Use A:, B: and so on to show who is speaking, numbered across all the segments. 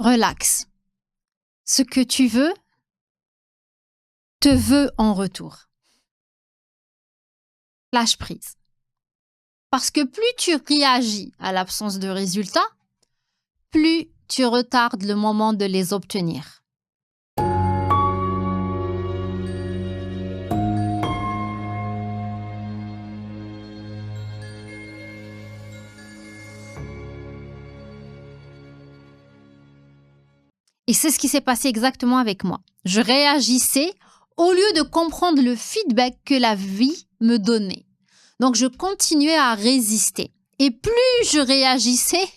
A: relax. Ce que tu veux, te veut en retour. Lâche prise. Parce que plus tu réagis à l'absence de résultats, plus tu retardes le moment de les obtenir. Et c'est ce qui s'est passé exactement avec moi. Je réagissais au lieu de comprendre le feedback que la vie me donnait. Donc, je continuais à résister. Et plus je réagissais,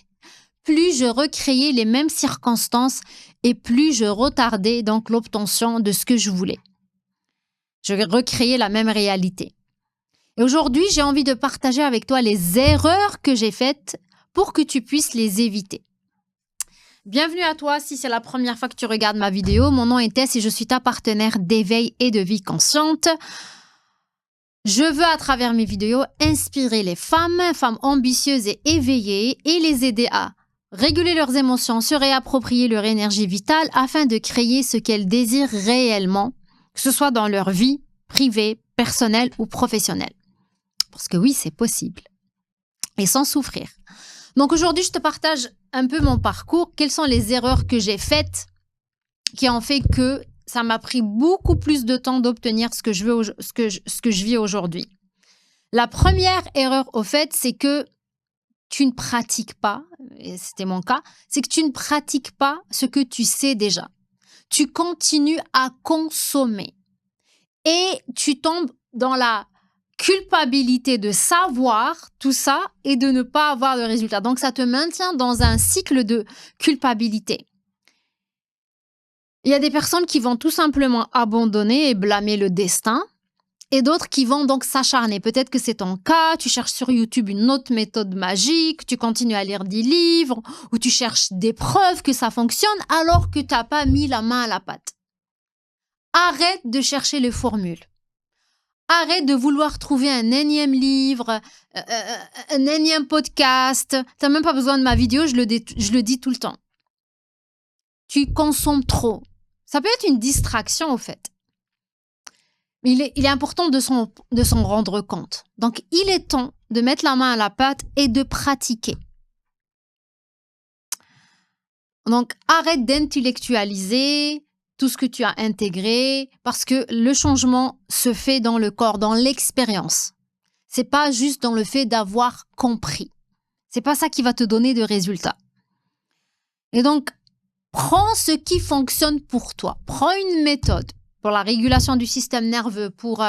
A: plus je recréais les mêmes circonstances et plus je retardais donc l'obtention de ce que je voulais. Je recréais la même réalité. Et aujourd'hui, j'ai envie de partager avec toi les erreurs que j'ai faites pour que tu puisses les éviter. Bienvenue à toi si c'est la première fois que tu regardes ma vidéo. Mon nom est Tess et je suis ta partenaire d'éveil et de vie consciente. Je veux à travers mes vidéos inspirer les femmes ambitieuses et éveillées et les aider à réguler leurs émotions, se réapproprier leur énergie vitale afin de créer ce qu'elles désirent réellement, que ce soit dans leur vie privée, personnelle ou professionnelle. Parce que oui, c'est possible. Et sans souffrir. Donc aujourd'hui, je te partage un peu mon parcours. Quelles sont les erreurs que j'ai faites qui ont fait que ça m'a pris beaucoup plus de temps d'obtenir ce que je vis aujourd'hui. La première erreur, au fait, c'est que tu ne pratiques pas, et c'était mon cas, c'est que tu ne pratiques pas ce que tu sais déjà. Tu continues à consommer et tu tombes dans la culpabilité de savoir tout ça et de ne pas avoir de résultat. Donc, ça te maintient dans un cycle de culpabilité. Il y a des personnes qui vont tout simplement abandonner et blâmer le destin et d'autres qui vont donc s'acharner. Peut-être que c'est ton cas, tu cherches sur YouTube une autre méthode magique, tu continues à lire des livres ou tu cherches des preuves que ça fonctionne alors que tu n'as pas mis la main à la pâte. Arrête de chercher les formules. Arrête de vouloir trouver un énième livre, un énième podcast. Tu n'as même pas besoin de ma vidéo, je le dis tout le temps. Tu consommes trop. Ça peut être une distraction, au fait. Mais il est important de s'en rendre compte. Donc, il est temps de mettre la main à la pâte et de pratiquer. Donc, arrête d'intellectualiser tout ce que tu as intégré, parce que le changement se fait dans le corps, dans l'expérience. C'est pas juste dans le fait d'avoir compris. C'est pas ça qui va te donner de résultats. Et donc, prends ce qui fonctionne pour toi. Prends une méthode pour la régulation du système nerveux, pour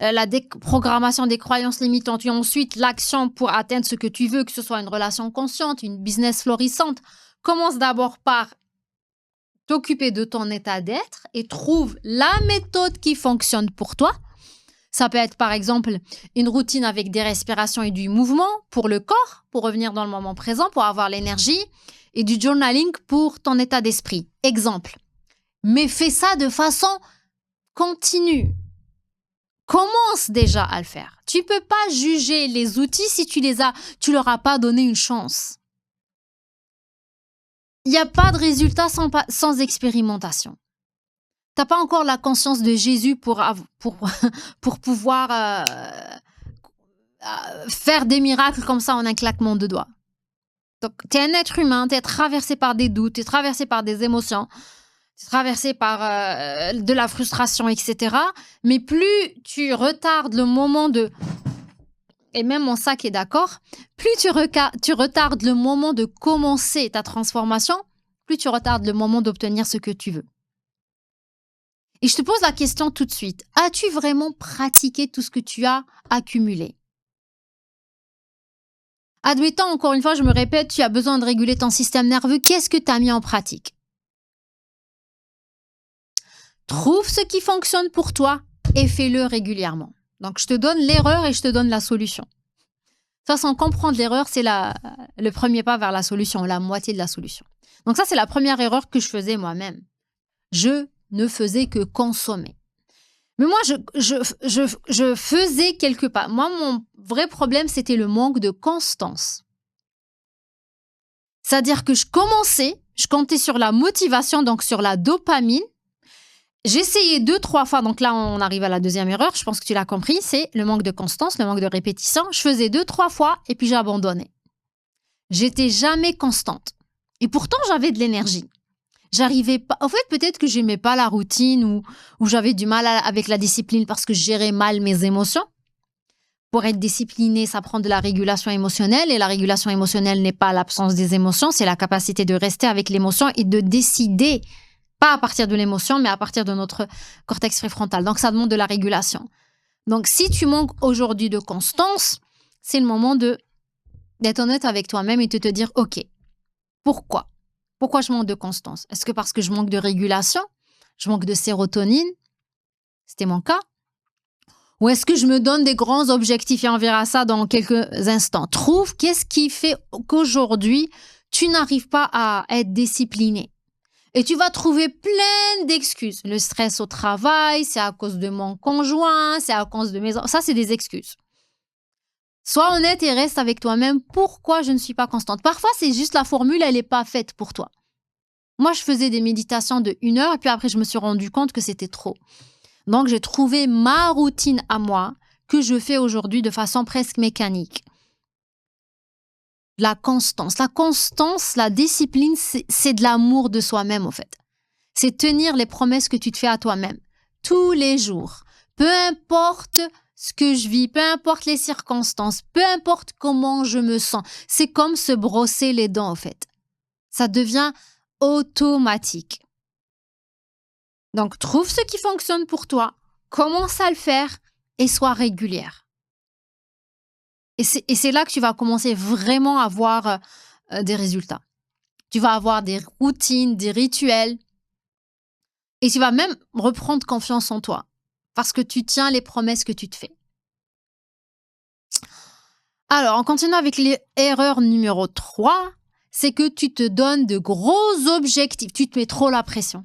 A: la déprogrammation des croyances limitantes, et ensuite l'action pour atteindre ce que tu veux, que ce soit une relation consciente, une business florissante. Commence d'abord par t'occuper de ton état d'être et trouve la méthode qui fonctionne pour toi. Ça peut être par exemple une routine avec des respirations et du mouvement pour le corps, pour revenir dans le moment présent, pour avoir l'énergie, et du journaling pour ton état d'esprit. Exemple. Mais fais ça de façon continue. Commence déjà à le faire. Tu ne peux pas juger les outils si tu leur as pas donné une chance. Il n'y a pas de résultat sans expérimentation. Tu n'as pas encore la conscience de Jésus pour pouvoir faire des miracles comme ça en un claquement de doigts. Donc, tu es un être humain, tu es traversé par des doutes, tu es traversé par des émotions, tu es traversé par de la frustration, etc. Mais plus tu retardes le moment de... Et même mon sac est d'accord, plus tu retardes le moment de commencer ta transformation, plus tu retardes le moment d'obtenir ce que tu veux. Et je te pose la question tout de suite. As-tu vraiment pratiqué tout ce que tu as accumulé? Admettons, encore une fois, je me répète, tu as besoin de réguler ton système nerveux. Qu'est-ce que tu as mis en pratique? Trouve ce qui fonctionne pour toi et fais-le régulièrement. Donc, je te donne l'erreur et je te donne la solution. De toute façon, comprendre l'erreur, c'est le premier pas vers la solution, la moitié de la solution. Donc ça, c'est la première erreur que je faisais moi-même. Je ne faisais que consommer. Mais moi, je faisais quelque part. Moi, mon vrai problème, c'était le manque de constance. C'est-à-dire que je commençais, Je comptais sur la motivation, donc sur la dopamine. J'essayais 2-3 fois, donc là on arrive à la deuxième erreur, je pense que tu l'as compris, c'est le manque de constance, le manque de répétition. Je faisais 2-3 fois et puis j'ai abandonné. J'étais jamais constante. Et pourtant j'avais de l'énergie. J'arrivais pas. En fait, peut-être que j'aimais pas la routine ou j'avais du mal avec la discipline parce que je gérais mal mes émotions. Pour être discipliné, ça prend de la régulation émotionnelle et la régulation émotionnelle n'est pas l'absence des émotions, c'est la capacité de rester avec l'émotion et de décider, pas à partir de l'émotion, mais à partir de notre cortex préfrontal. Donc, ça demande de la régulation. Donc, si tu manques aujourd'hui de constance, c'est le moment d'être honnête avec toi-même et de te dire, OK, pourquoi? Pourquoi je manque de constance? Est-ce que parce que je manque de régulation? Je manque de sérotonine? C'était mon cas. Ou est-ce que je me donne des grands objectifs? Et on verra ça dans quelques instants. Trouve qu'est-ce qui fait qu'aujourd'hui, tu n'arrives pas à être discipliné. Et tu vas trouver plein d'excuses. Le stress au travail, c'est à cause de mon conjoint, c'est à cause de mes enfants. Ça, c'est des excuses. Sois honnête et reste avec toi-même. Pourquoi je ne suis pas constante? Parfois, c'est juste la formule, elle n'est pas faite pour toi. Moi, je faisais des méditations de 1 heure et puis après, je me suis rendu compte que c'était trop. Donc, j'ai trouvé ma routine à moi que je fais aujourd'hui de façon presque mécanique. La constance. La constance, la discipline, c'est de l'amour de soi-même, en fait. C'est tenir les promesses que tu te fais à toi-même. Tous les jours. Peu importe ce que je vis, peu importe les circonstances, peu importe comment je me sens. C'est comme se brosser les dents, en fait. Ça devient automatique. Donc, trouve ce qui fonctionne pour toi, commence à le faire et sois régulière. Et c'est là que tu vas commencer vraiment à voir des résultats. Tu vas avoir des routines, des rituels et tu vas même reprendre confiance en toi parce que tu tiens les promesses que tu te fais. Alors, on continue avec l'erreur numéro 3, c'est que tu te donnes de gros objectifs. Tu te mets trop la pression.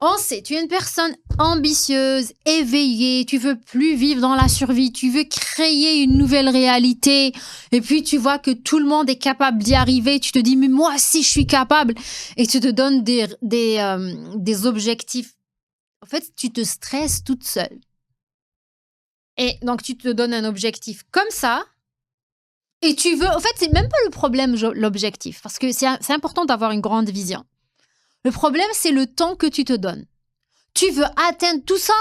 A: On sait, tu es une personne ambitieuse, éveillée, tu veux plus vivre dans la survie, tu veux créer une nouvelle réalité et puis tu vois que tout le monde est capable d'y arriver, tu te dis mais moi aussi je suis capable et tu te donnes des objectifs. En fait, tu te stresses toute seule. Et donc tu te donnes un objectif comme ça et tu veux, en fait c'est même pas le problème l'objectif parce que c'est important d'avoir une grande vision. Le problème, c'est le temps que tu te donnes. Tu veux atteindre tout ça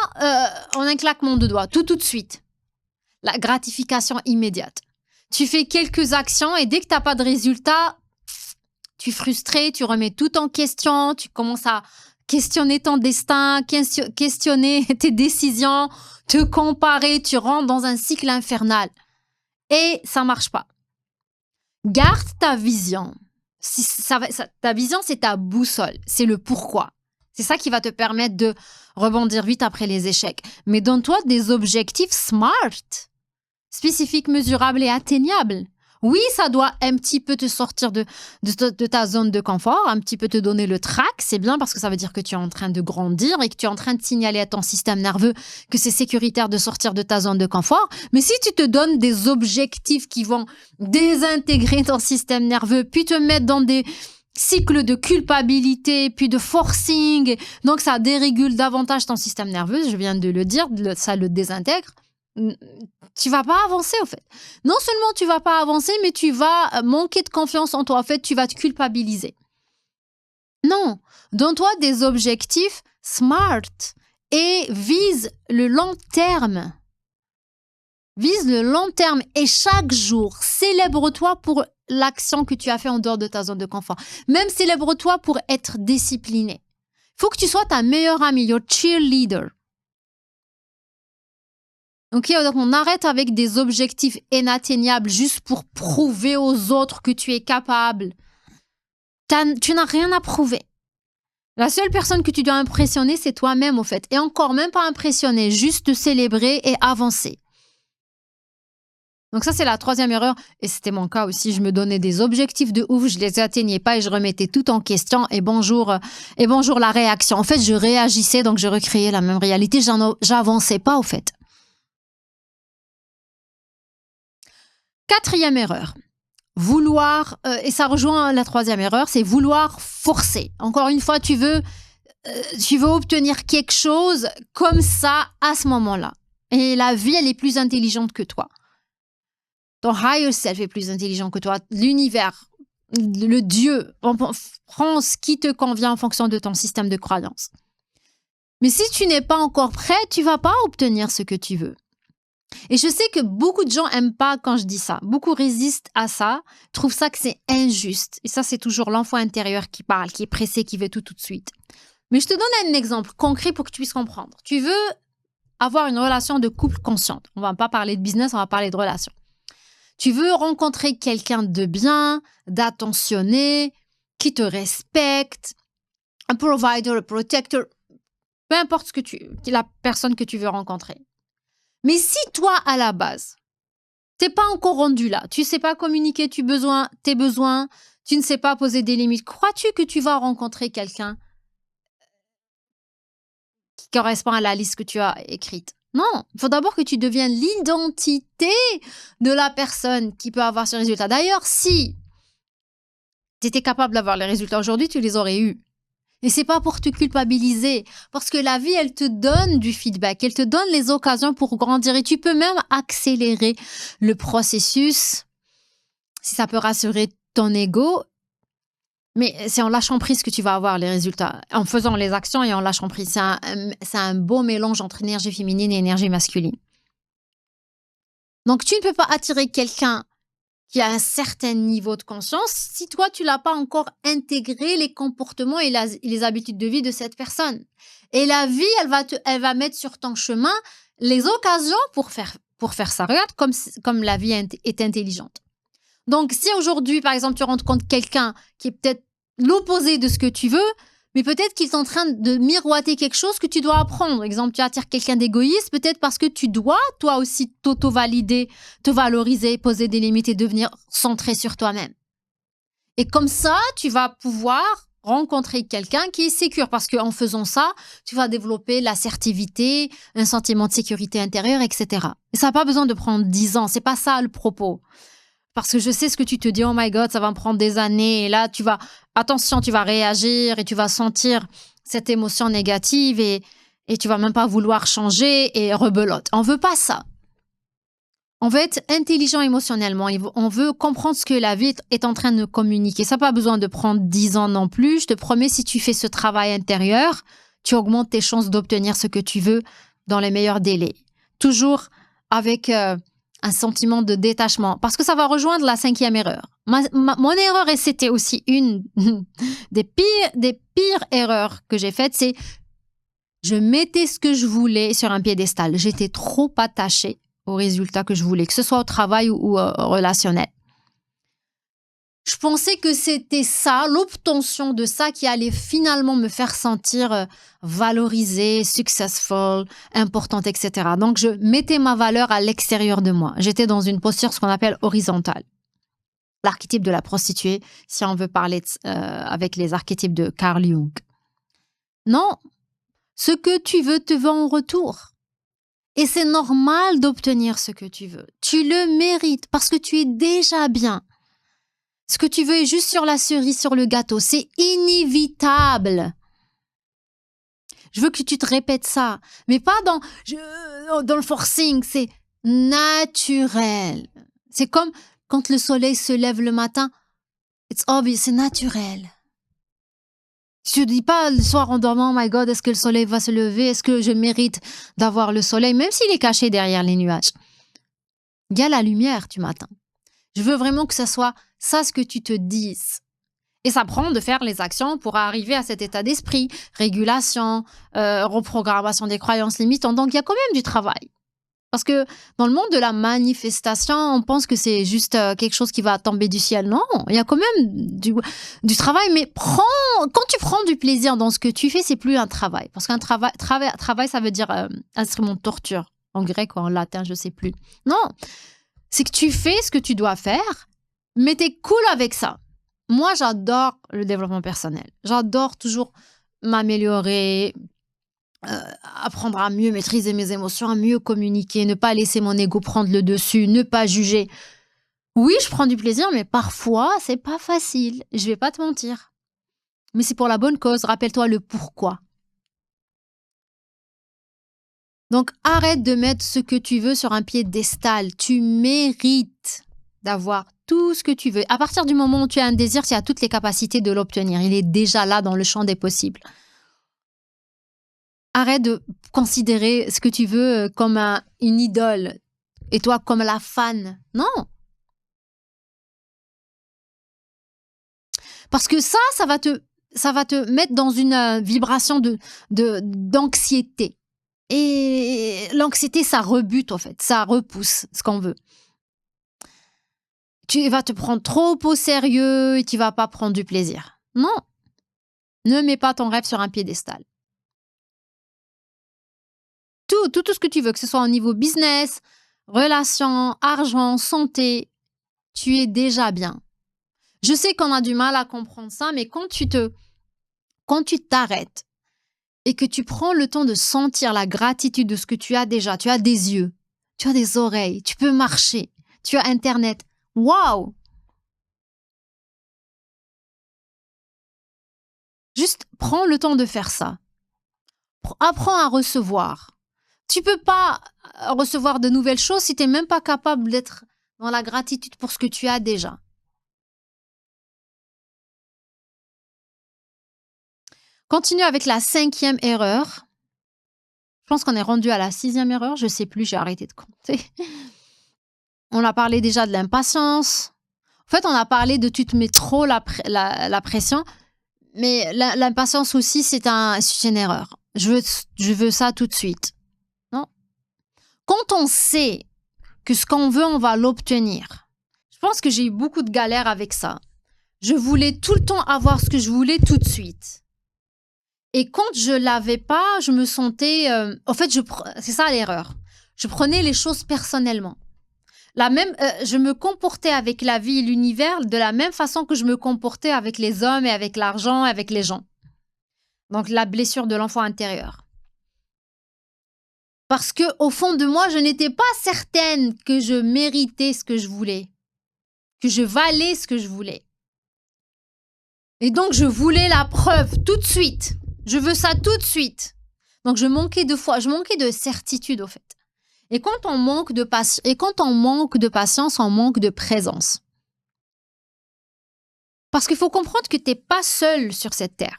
A: en un claquement de doigts, tout de suite. La gratification immédiate. Tu fais quelques actions et dès que tu n'as pas de résultat, tu es frustré, tu remets tout en question, tu commences à questionner ton destin, questionner tes décisions, te comparer, tu rentres dans un cycle infernal. Et ça ne marche pas. Garde ta vision. Ta vision, c'est ta boussole, c'est le pourquoi. C'est ça qui va te permettre de rebondir vite après les échecs. Mais donne-toi des objectifs smart, spécifiques, mesurables et atteignables. Oui, ça doit un petit peu te sortir de ta zone de confort, un petit peu te donner le trac. C'est bien parce que ça veut dire que tu es en train de grandir et que tu es en train de signaler à ton système nerveux que c'est sécuritaire de sortir de ta zone de confort. Mais si tu te donnes des objectifs qui vont désintégrer ton système nerveux, puis te mettre dans des cycles de culpabilité, puis de forcing, donc ça dérégule davantage ton système nerveux, je viens de le dire, ça le désintègre. Tu vas pas avancer au fait. Non seulement tu vas pas avancer, mais tu vas manquer de confiance en toi. En fait, tu vas te culpabiliser. Non, donne-toi des objectifs smart et vise le long terme. Vise le long terme et chaque jour, célèbre-toi pour l'action que tu as fait en dehors de ta zone de confort. Même célèbre-toi pour être discipliné. Il faut que tu sois ta meilleure amie, your cheerleader. Ok, donc on arrête avec des objectifs inatteignables juste pour prouver aux autres que tu es capable. Tu n'as rien à prouver. La seule personne que tu dois impressionner, c'est toi-même, au fait. Et encore même pas impressionner, juste te célébrer et avancer. Donc ça, c'est la 3e erreur. Et c'était mon cas aussi. Je me donnais des objectifs de ouf, je les atteignais pas et je remettais tout en question. Et bonjour la réaction. En fait, je réagissais, donc je recréais la même réalité. J'avançais pas, au fait. 4e erreur. vouloir, et ça rejoint la troisième erreur, c'est vouloir forcer. Encore une fois, tu veux obtenir quelque chose comme ça à ce moment-là. Et la vie, elle est plus intelligente que toi. Ton higher self est plus intelligent que toi. L'univers, le Dieu, prend ce qui te convient en fonction de ton système de croyance. Mais si tu n'es pas encore prêt, tu vas pas obtenir ce que tu veux. Et je sais que beaucoup de gens n'aiment pas quand je dis ça. Beaucoup résistent à ça, trouvent ça que c'est injuste. Et ça, c'est toujours l'enfant intérieur qui parle, qui est pressé, qui veut tout de suite. Mais je te donne un exemple concret pour que tu puisses comprendre. Tu veux avoir une relation de couple consciente. On va pas parler de business, on va parler de relation. Tu veux rencontrer quelqu'un de bien, d'attentionné, qui te respecte, un provider, un protector, peu importe la personne que tu veux rencontrer. Mais si toi, à la base, t'es pas encore rendu là, tu sais pas communiquer tes besoins, tu ne sais pas poser des limites, crois-tu que tu vas rencontrer quelqu'un qui correspond à la liste que tu as écrite? Non, il faut d'abord que tu deviennes l'identité de la personne qui peut avoir ce résultat. D'ailleurs, si tu étais capable d'avoir les résultats aujourd'hui, tu les aurais eus. Et c'est pas pour te culpabiliser, parce que la vie, elle te donne du feedback, elle te donne les occasions pour grandir et tu peux même accélérer le processus si ça peut rassurer ton ego. Mais c'est en lâchant prise que tu vas avoir les résultats, en faisant les actions et en lâchant prise. C'est un beau mélange entre énergie féminine et énergie masculine. Donc, tu ne peux pas attirer quelqu'un qui a un certain niveau de conscience si toi, tu l'as pas encore intégré les comportements et les habitudes de vie de cette personne. Et la vie, elle va mettre sur ton chemin les occasions pour faire ça. Regarde comme la vie est intelligente. Donc, si aujourd'hui, par exemple, tu rencontres quelqu'un qui est peut-être l'opposé de ce que tu veux, mais peut-être qu'il est en train de miroiter quelque chose que tu dois apprendre. Par exemple, tu attires quelqu'un d'égoïste, peut-être parce que tu dois, toi aussi, t'auto-valider, te valoriser, poser des limites et devenir centré sur toi-même. Et comme ça, tu vas pouvoir rencontrer quelqu'un qui est sécure, parce qu'en faisant ça, tu vas développer l'assertivité, un sentiment de sécurité intérieure, etc. Et ça n'a pas besoin de prendre 10 ans, c'est pas ça le propos. Parce que je sais ce que tu te dis, oh my God, ça va me prendre des années. Et là, tu vas réagir et tu vas sentir cette émotion négative et tu vas même pas vouloir changer et rebelote. On veut pas ça. On veut être intelligent émotionnellement. On veut comprendre ce que la vie est en train de communiquer. Ça n'a pas besoin de prendre 10 ans non plus. Je te promets, si tu fais ce travail intérieur, tu augmentes tes chances d'obtenir ce que tu veux dans les meilleurs délais. Toujours avec un sentiment de détachement. Parce que ça va rejoindre la 5e erreur. Mon erreur, et c'était aussi une des pires erreurs que j'ai faites, c'est je mettais ce que je voulais sur un piédestal. J'étais trop attachée aux résultats que je voulais, que ce soit au travail ou relationnel. Je pensais que c'était ça, l'obtention de ça qui allait finalement me faire sentir valorisée, successful, importante, etc. Donc, je mettais ma valeur à l'extérieur de moi. J'étais dans une posture, ce qu'on appelle horizontale. L'archétype de la prostituée, si on veut parler avec les archétypes de Carl Jung. Non, ce que tu veux te veut en retour. Et c'est normal d'obtenir ce que tu veux. Tu le mérites parce que tu es déjà bien. Ce que tu veux est juste sur la cerise, sur le gâteau. C'est inévitable. Je veux que tu te répètes ça. Mais pas dans le forcing. C'est naturel. C'est comme quand le soleil se lève le matin. It's obvious, c'est naturel. Je ne dis pas le soir en dormant, oh my God, est-ce que le soleil va se lever? Est-ce que je mérite d'avoir le soleil? Même s'il est caché derrière les nuages. Il y a la lumière du matin. Je veux vraiment que ce soit ça ce que tu te dises. Et ça prend de faire les actions pour arriver à cet état d'esprit. Régulation, reprogrammation des croyances limitantes. Donc, il y a quand même du travail. Parce que dans le monde de la manifestation, on pense que c'est juste quelque chose qui va tomber du ciel. Non, il y a quand même du travail. Mais quand tu prends du plaisir dans ce que tu fais, c'est plus un travail. Parce qu'un travail, ça veut dire instrument de torture. En grec ou en latin, je sais plus. Non, c'est que tu fais ce que tu dois faire, mais t'es cool avec ça. Moi, j'adore le développement personnel. J'adore toujours m'améliorer, apprendre à mieux maîtriser mes émotions, à mieux communiquer, ne pas laisser mon ego prendre le dessus, ne pas juger. Oui, je prends du plaisir, mais parfois, c'est pas facile. Je vais pas te mentir. Mais c'est pour la bonne cause. Rappelle-toi le pourquoi. Donc, arrête de mettre ce que tu veux sur un piédestal. Tu mérites d'avoir tout ce que tu veux. À partir du moment où tu as un désir, tu as toutes les capacités de l'obtenir. Il est déjà là dans le champ des possibles. Arrête de considérer ce que tu veux comme une idole et toi comme la fan. Non. Parce que ça va te mettre dans une vibration d'anxiété. Et l'anxiété, ça rebute, en fait. Ça repousse ce qu'on veut. Tu vas te prendre trop au sérieux et tu vas pas prendre du plaisir. Non. Ne mets pas ton rêve sur un piédestal. Tout ce que tu veux, que ce soit au niveau business, relations, argent, santé, tu es déjà bien. Je sais qu'on a du mal à comprendre ça, mais quand tu t'arrêtes et que tu prends le temps de sentir la gratitude de ce que tu as déjà, tu as des yeux, tu as des oreilles, tu peux marcher, tu as Internet. Waouh! Juste prends le temps de faire ça. Apprends à recevoir. Tu peux pas recevoir de nouvelles choses si tu n'es même pas capable d'être dans la gratitude pour ce que tu as déjà. Continue avec la 5e erreur. Je pense qu'on est rendu à la 6e erreur. Je ne sais plus, j'ai arrêté de compter. On a parlé déjà de l'impatience. En fait, on a parlé de tu te mets trop la pression. Mais l'impatience aussi, c'est une erreur. Je veux ça tout de suite. Non. Quand on sait que ce qu'on veut, on va l'obtenir. Je pense que j'ai eu beaucoup de galères avec ça. Je voulais tout le temps avoir ce que je voulais tout de suite. Et quand je l'avais pas, je me sentais... en fait, c'est ça l'erreur. Je prenais les choses personnellement. Je me comportais avec la vie et l'univers de la même façon que je me comportais avec les hommes et avec l'argent et avec les gens. Donc, la blessure de l'enfant intérieur. Parce que au fond de moi, je n'étais pas certaine que je méritais ce que je voulais, que je valais ce que je voulais. Et donc, je voulais la preuve tout de suite. Je veux ça tout de suite. Donc, je manquais de certitude, au fait. Et quand on manque de patience, on manque de présence. Parce qu'il faut comprendre que tu n'es pas seul sur cette terre.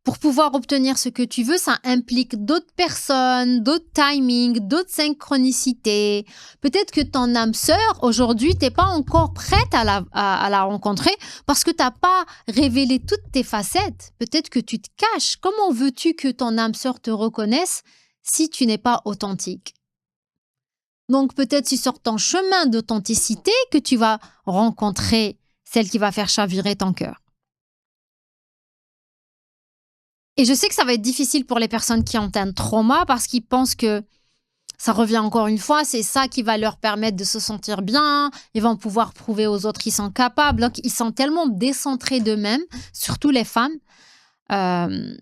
A: Pour pouvoir obtenir ce que tu veux, ça implique d'autres personnes, d'autres timings, d'autres synchronicités. Peut-être que ton âme sœur, aujourd'hui, tu n'es pas encore prête à la rencontrer parce que tu n'as pas révélé toutes tes facettes. Peut-être que tu te caches. Comment veux-tu que ton âme sœur te reconnaisse si tu n'es pas authentique? Donc, peut-être c'est sur ton chemin d'authenticité que tu vas rencontrer celle qui va faire chavirer ton cœur. Et je sais que ça va être difficile pour les personnes qui ont un trauma parce qu'ils pensent que ça revient encore une fois, c'est ça qui va leur permettre de se sentir bien, ils vont pouvoir prouver aux autres qu'ils sont capables. Donc, ils sont tellement décentrés d'eux-mêmes, surtout les femmes, qu'elles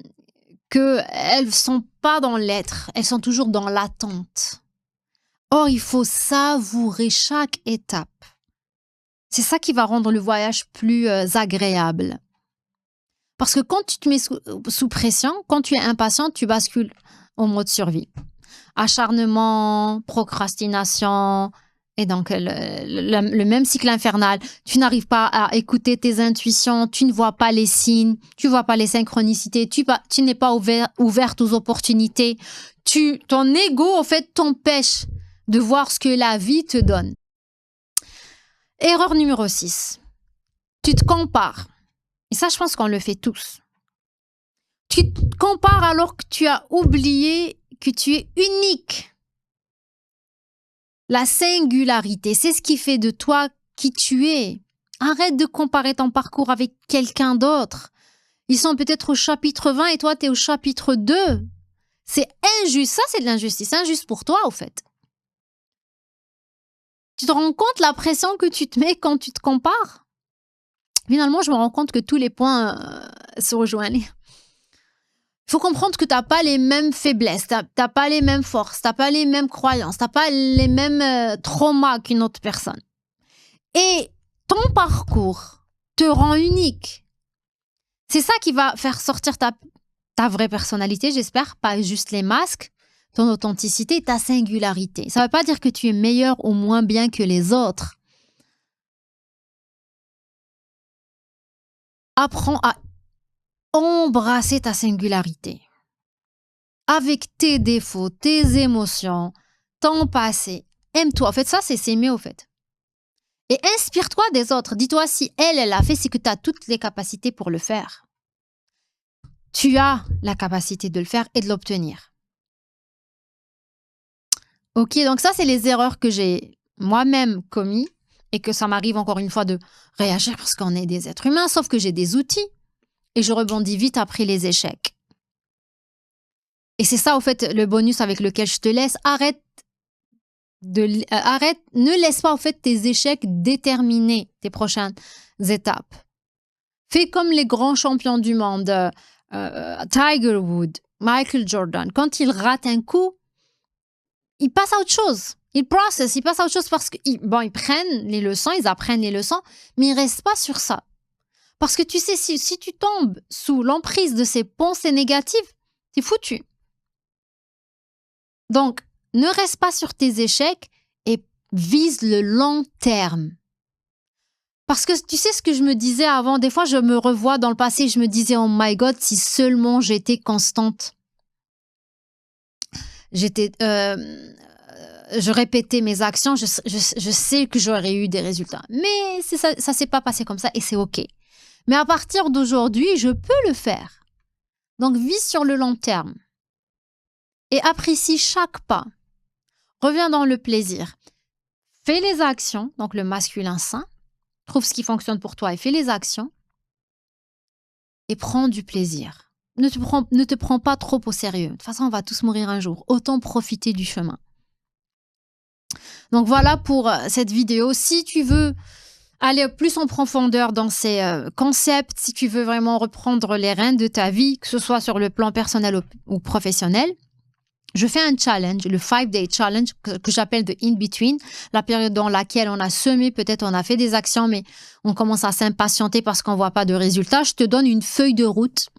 A: ne sont pas dans l'être, elles sont toujours dans l'attente. Or, il faut savourer chaque étape. C'est ça qui va rendre le voyage plus agréable. Parce que quand tu te mets sous pression, quand tu es impatient, tu bascules au mode survie. Acharnement, procrastination, et donc le même cycle infernal. Tu n'arrives pas à écouter tes intuitions, tu ne vois pas les signes, tu ne vois pas les synchronicités, tu n'es pas ouverte aux opportunités. Ton ego, en fait, t'empêche de voir ce que la vie te donne. Erreur numéro 6. Tu te compares. Et ça, je pense qu'on le fait tous. Tu te compares alors que tu as oublié que tu es unique. La singularité, c'est ce qui fait de toi qui tu es. Arrête de comparer ton parcours avec quelqu'un d'autre. Ils sont peut-être au chapitre 20 et toi, tu es au chapitre 2. C'est injuste. Ça, c'est de l'injustice. C'est injuste pour toi, au fait. Tu te rends compte la pression que tu te mets quand tu te compares? Finalement, je me rends compte que tous les points se rejoignent. Il faut comprendre que tu n'as pas les mêmes faiblesses, tu n'as pas les mêmes forces, tu n'as pas les mêmes croyances, tu n'as pas les mêmes traumas qu'une autre personne. Et ton parcours te rend unique. C'est ça qui va faire sortir ta vraie personnalité, j'espère, pas juste les masques, ton authenticité, ta singularité. Ça ne veut pas dire que tu es meilleur ou moins bien que les autres. Apprends à embrasser ta singularité. Avec tes défauts, tes émotions, ton passé. Aime-toi. En fait, ça, c'est s'aimer, au fait. Et inspire-toi des autres. Dis-toi, si elle a fait, c'est que tu as toutes les capacités pour le faire. Tu as la capacité de le faire et de l'obtenir. Ok, donc ça, c'est les erreurs que j'ai moi-même commis et que ça m'arrive encore une fois de réagir parce qu'on est des êtres humains, sauf que j'ai des outils et je rebondis vite après les échecs. Et c'est ça, au fait, le bonus avec lequel je te laisse. Arrête, ne laisse pas, au fait, tes échecs déterminer tes prochaines étapes. Fais comme les grands champions du monde, Tiger Woods, Michael Jordan. Quand ils ratent un coup, ils passent à autre chose. Ils passent à autre chose parce qu'ils prennent les leçons, ils apprennent les leçons, mais ils ne restent pas sur ça. Parce que tu sais, si tu tombes sous l'emprise de ces pensées négatives, t'es foutu. Donc, ne reste pas sur tes échecs et vise le long terme. Parce que tu sais ce que je me disais avant, des fois je me revois dans le passé, je me disais, oh my God, si seulement j'étais constante. Je répétais mes actions, je sais que j'aurais eu des résultats. Mais ça s'est pas passé comme ça et c'est OK. Mais à partir d'aujourd'hui, je peux le faire. Donc, vis sur le long terme. Et apprécie chaque pas. Reviens dans le plaisir. Fais les actions, donc le masculin sain. Trouve ce qui fonctionne pour toi et fais les actions. Et prends du plaisir. Ne te prends pas trop au sérieux. De toute façon, on va tous mourir un jour. Autant profiter du chemin. Donc voilà pour cette vidéo. Si tu veux aller plus en profondeur dans ces concepts, si tu veux vraiment reprendre les rênes de ta vie, que ce soit sur le plan personnel ou professionnel, je fais un challenge, le 5-day challenge que j'appelle de in-between, la période dans laquelle on a semé, peut-être on a fait des actions, mais on commence à s'impatienter parce qu'on ne voit pas de résultats. Je te donne une feuille de route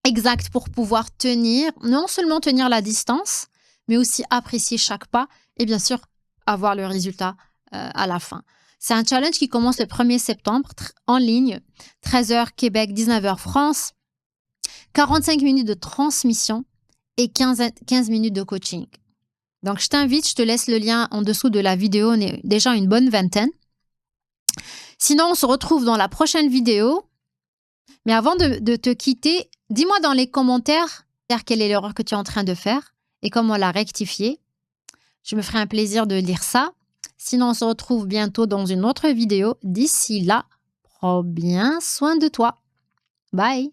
A: exacte pour pouvoir tenir, non seulement tenir la distance, mais aussi apprécier chaque pas et bien sûr avoir le résultat à la fin. C'est un challenge qui commence le 1er septembre en ligne, 13h Québec, 19h France, 45 minutes de transmission et 15 minutes de coaching. Donc, je t'invite, je te laisse le lien en dessous de la vidéo. On est déjà une bonne vingtaine. Sinon, on se retrouve dans la prochaine vidéo. Mais avant de te quitter, dis-moi dans les commentaires quelle est l'erreur que tu es en train de faire et comment la rectifier. Je me ferai un plaisir de lire ça. Sinon, on se retrouve bientôt dans une autre vidéo. D'ici là, prends bien soin de toi. Bye!